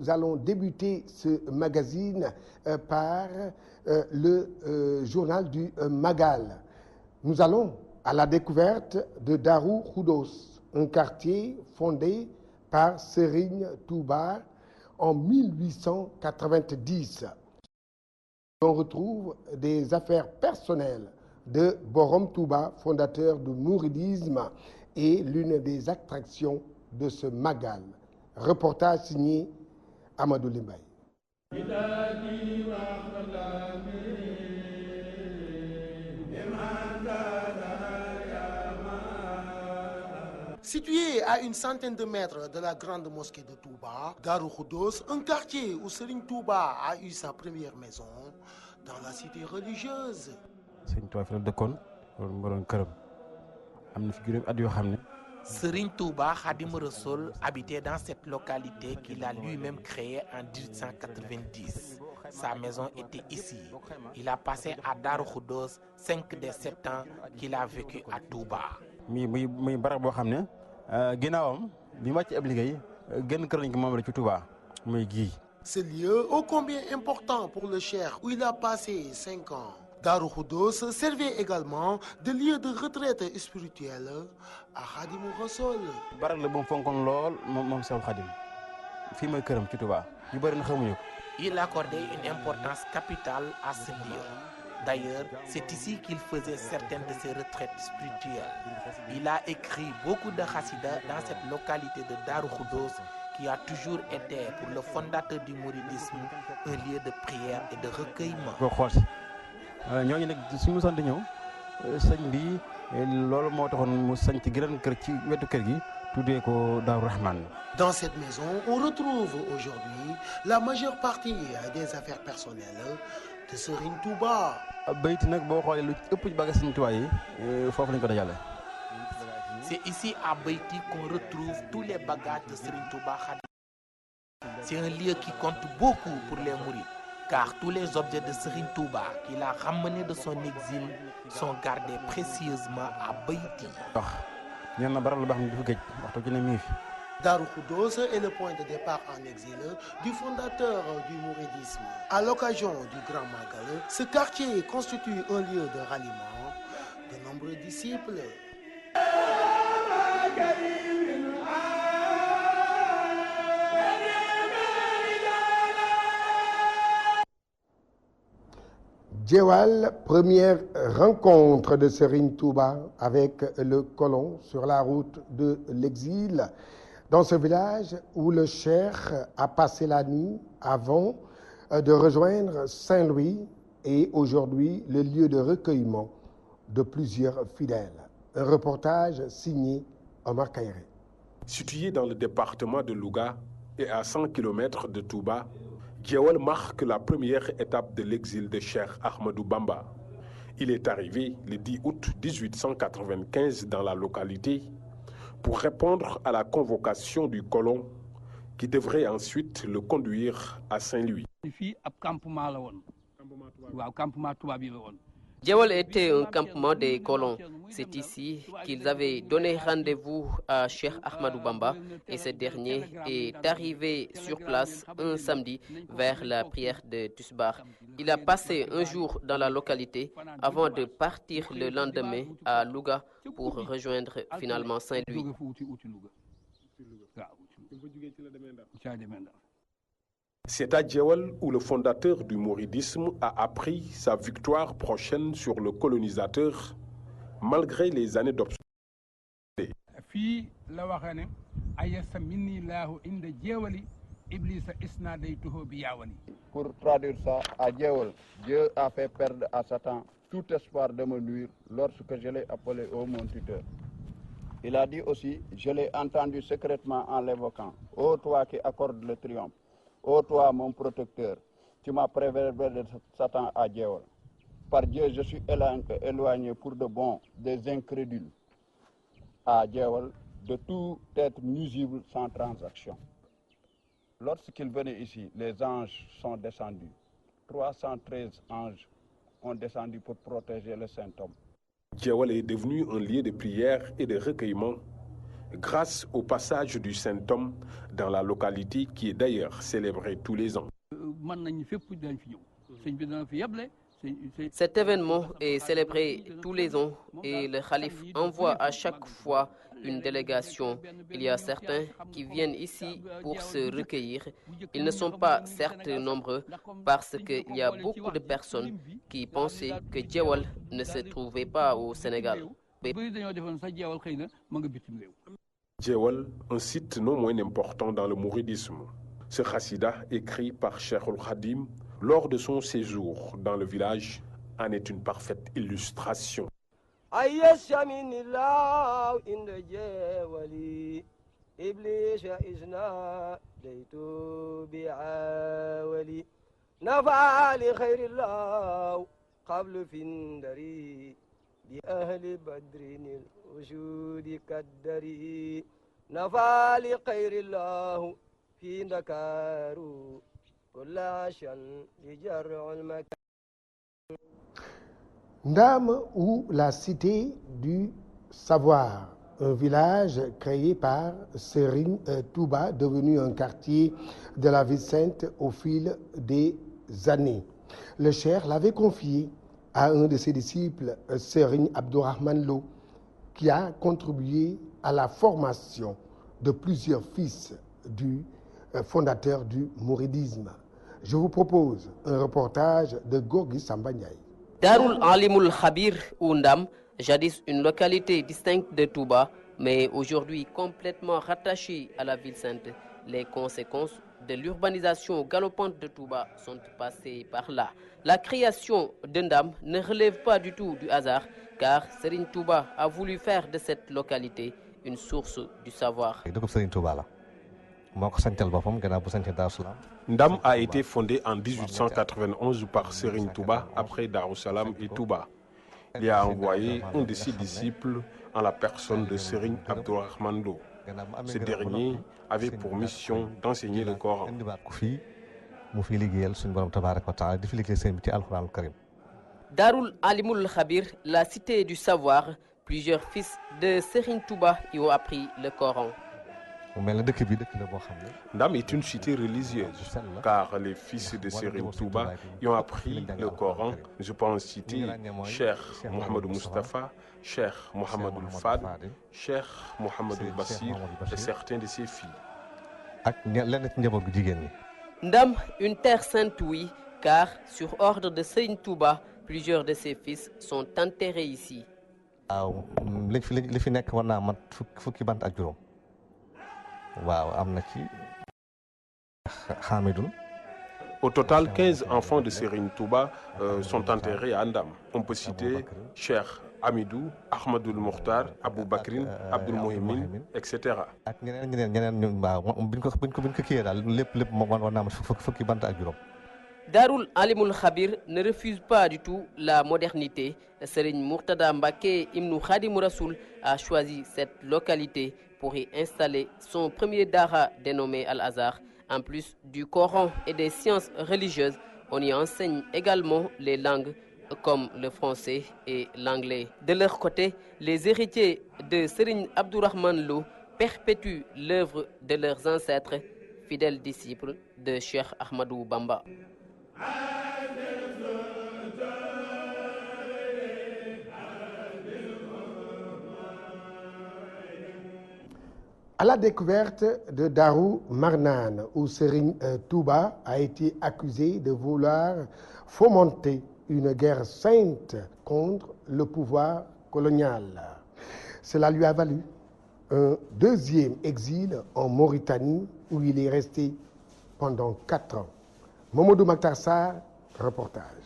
nous allons débuter ce magazine par le journal du Magal. Nous allons à la découverte de Darou Khoudoss, un quartier fondé par Serigne Touba en 1890. On retrouve des affaires personnelles de Borom Touba, fondateur du mouridisme et l'une des attractions de ce Magal. Reportage signé Amadou Limbay. Situé à une centaine de mètres de la grande mosquée de Touba, Darou Khoudoss, un quartier où Serigne Touba a eu sa première maison dans la cité religieuse. Serigne Touba fi la dëkkoon loolu moo doon këram am na fi juróomi at yoo xam ne. Serigne Touba Khadim Rassoul habitait dans cette localité qu'il a lui-même créée en 1890. Sa maison était ici. Il a passé à Darou Khoudoss 5 des 7 ans qu'il a vécu à Touba. muy barab boo xam ne ginnaawam bi wàcc ab liggéey génn kër lañ ko moom la ci Touba muy gii. Ce lieu ô combien important pour le cheikh où il a passé 5 ans. Darou Khoudoss servait également de lieu de retraite spirituelle à Khadim Rassoul. barab la bu mu fonkoon lool moom Seex Khadim fii mooy këram ci Touba ñu bëri na xamuñu ko. Il accordait une importance capitale à ce lieu. D'ailleurs, c'est ici qu'il faisait certaines de ses retraites spirituelles. Il a écrit beaucoup de khassidas dans cette localité de Darou Khoudoss qui a toujours été pour le fondateur du mouridisme un lieu de prière et de recueillement. boo xool si ñooñu nag suñu sant ñëw sëñ bi loolu moo taxoon mu sañ ci gën kër ci wetu kër gi tuddee ko Daaru Rahman. Dans cette maison, on retrouve aujourd'hui la majeure partie des affaires personnelles de Serigne Touba. bayti nag boo xoolee lu ëpp ci bagage Serigne Touba yi foofu lañ ko dajale. C'est ici à Beyti qu'on retrouve tous les bagages de Serigne Touba Khadim. C'est un lieu qui compte beaucoup pour les mourides, car tous les objets de Serigne Touba qu'il a ramenés de son exil sont gardés précieusement à Beyti. ñeen na barab la boo xam ne dafa géej waxtu ci ne mi ngi fi. Darou Khoudoss est le point de départ en exil du fondateur du mouridisme. À l'occasion du Grand Magal, ce quartier constitue un lieu de ralliement de nombreux disciples. Djewal, première rencontre de Serigne Touba avec le colon sur la route de l'exil. Dans ce village où le cheikh a passé la nuit avant de rejoindre Saint-Louis et aujourd'hui le lieu de recueillement de plusieurs fidèles. Un reportage signé Omar Kairé. Situé dans le département de Louga et à 100 km de Touba, Djewal marque la première étape de l'exil de Cheikh Ahmadou Bamba. Il est arrivé le 10 août 1895 dans la localité pour répondre à la convocation du colon qui devrait ensuite le conduire à Saint-Louis. Djewal était un campement des colons. C'est ici qu'ils avaient donné rendez-vous à Cheikh Ahmadou Bamba et ce dernier est arrivé sur place un samedi vers la prière de Tusbar. Il a passé un jour dans la localité avant de partir le lendemain à Louga pour rejoindre finalement Saint-Louis. C'est à Djewal où le fondateur du mouridisme a appris sa victoire prochaine sur le colonisateur malgré les années d'obscurité. Pour traduire ça, à Djewal, Dieu a fait perdre à Satan tout espoir de me nuire lorsque je l'ai appelé ô mon tuteur. Il a dit aussi, je l'ai entendu secrètement en l'évoquant, ô toi qui accordes le triomphe. Ô toi, mon protecteur, tu m'as préservé de Satan à Djewal. Par Dieu, je suis éloigné pour de bon des incrédules. À Djewal, de tout être nuisible sans transaction. Lorsqu'ils venaient ici, les anges sont descendus. 313 anges ont descendu pour protéger le saint homme. Djewal est devenu un lieu de prière et de recueillement, grâce au passage du Saint-Homme dans la localité qui est d'ailleurs célébrée tous les ans. Cet événement est célébré tous les ans et le khalife envoie à chaque fois une délégation. Il y a certains qui viennent ici pour se recueillir. Ils ne sont pas certes nombreux parce qu'il y a beaucoup de personnes qui pensaient que Djewal ne se trouvait pas au Sénégal. Djewal, un site non moins important dans le mouridisme. Ce khassida, écrit par Cheikh al-Khadim lors de son séjour dans le village, en est une parfaite illustration. Ndam ou la cité du savoir, un village créé par Serigne Touba, devenu un quartier de la ville sainte au fil des années. Le cheikh l'avait confié à un de ses disciples, Serigne Abdourahmane Lo, qui a contribué à la formation de plusieurs fils du fondateur du mouridisme. Je vous propose un reportage de Gorgui Samba Ndiaye. Darul Alimul Khabir ou Ndam, jadis une localité distincte de Touba, mais aujourd'hui complètement rattachée à la ville sainte. Les conséquences de l'urbanisation galopante de Touba sont passées par là. La création de Ndam ne relève pas du tout du hasard, car Serigne Touba a voulu faire de cette localité une source du savoir. Ndam a été fondé en 1891 par Serigne Touba après Darussalam et Touba. Il y a envoyé un de ses disciples en la personne de Serigne Abdourahmane Lo. Ce dernier avait pour mission d'enseigner le Coran. Darul Alimul Khabir, la cité du savoir, plusieurs fils de Serigne Touba y ont appris le Coran. Ndam est une cité religieuse, car les fils de Serigne Touba y ont appris le Coran. Je peux en citer Cheikh Mohamedou Mustafa, Cheikh Mohamedou Fad, Cheikh Mohamedou Bassir et certains de ses filles. Ndam, une terre sainte, oui, car sur ordre de Serigne Touba, plusieurs de ses fils sont enterrés ici. Au total, 15 enfants de Serigne Touba sont enterrés à Ndam. On peut citer Cheikh Amidou, Ahmadoul Mokhtar, Abou Bakrin, Abdoul Mohimin, etc. Darul Alimul Khabir ne refuse pas du tout la modernité. Serigne Murtada Mbacké Ibn Khadim Rassoul a choisi cette localité pour y installer son premier dara dénommé Al-Azhar. En plus du Coran et des sciences religieuses, on y enseigne également les langues comme le français et l'anglais. De leur côté, les héritiers de Serigne Abdourahmane Lo perpétuent l'œuvre de leurs ancêtres, fidèles disciples de Cheikh Ahmadou Bamba. À la découverte de Darou Marnane, où Serigne Touba a été accusé de vouloir fomenter une guerre sainte contre le pouvoir colonial. Cela lui a valu un deuxième exil en Mauritanie, où il est resté pendant 4 ans. Mamadou Makhtar Sarr, reportage.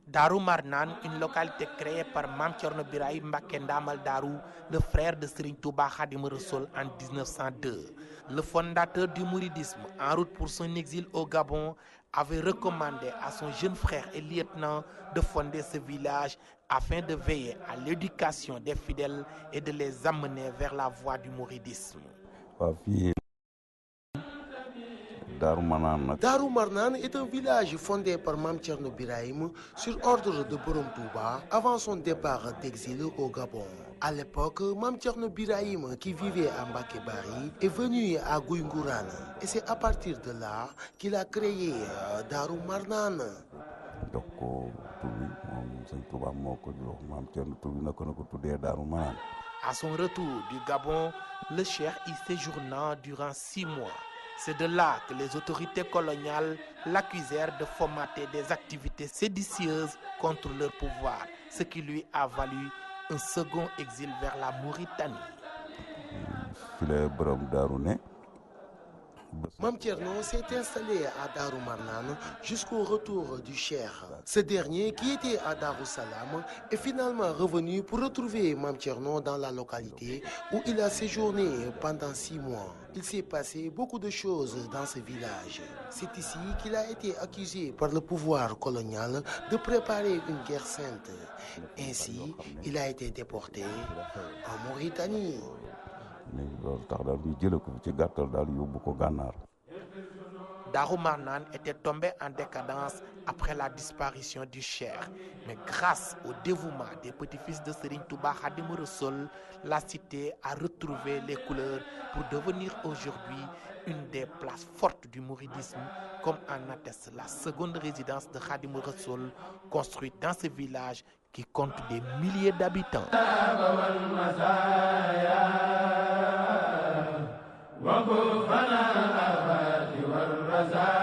Darou Marnane, une localité créée par Mame Thierno Birahim Mbacké Ndamal Darou, le frère de Serigne Touba Khadim Rassoul en 1902. Le fondateur du mouridisme, en route pour son exil au Gabon, avait recommandé à son jeune frère et lieutenant de fonder ce village afin de veiller à l'éducation des fidèles et de les amener vers la voie du mouridisme. Darou Marnane. Darou Marnane est un village fondé par Mame Thierno Birahim sur ordre de Borom Touba avant son départ d'exil au Gabon. À l'époque, Mame Thierno Birahim, qui vivait à Mbacké Bari, est venu à Guy Ngourane et c'est à partir de là qu'il a créé Darou Marnane. jox ko tur bi moom Sëñ Touba moo ko jox Mame Thierno tur bi na ko tuddee Darou Marnane. À son retour du Gabon, le cheikh y séjourna durant 6 mois. C'est de là que les autorités coloniales l'accusèrent de fomenter des activités séditieuses contre leur pouvoir, ce qui lui a valu un second exil vers la Mauritanie. fi la borom Daaru ne. Mame Thierno s'est installé à Darou Marnane jusqu'au retour du cheikh. Ce dernier, qui était à Darou Salam, est finalement revenu pour retrouver Mame Thierno dans la localité où il a séjourné pendant 6 mois. Il s'est passé beaucoup de choses dans ce village. C'est ici qu'il a été accusé par le pouvoir colonial de préparer une guerre sainte. Ainsi, il a été déporté en Mauritanie. loolu tax daal ñu jëlee ko ci gàttal daal yóbbu ko Gànnaar. Darou Marnane était tombé en décadence après la disparition du cheikh. Mais grâce au dévouement des petits-fils de Serigne Touba Khadimou Rassoul, la cité a retrouvé les couleurs pour devenir aujourd'hui une des places fortes du mouridisme, comme en atteste la seconde résidence de Khadimou Rassoul, construite dans ce village qui compte des milliers d'habitants. وكفنا الآفات والرزايا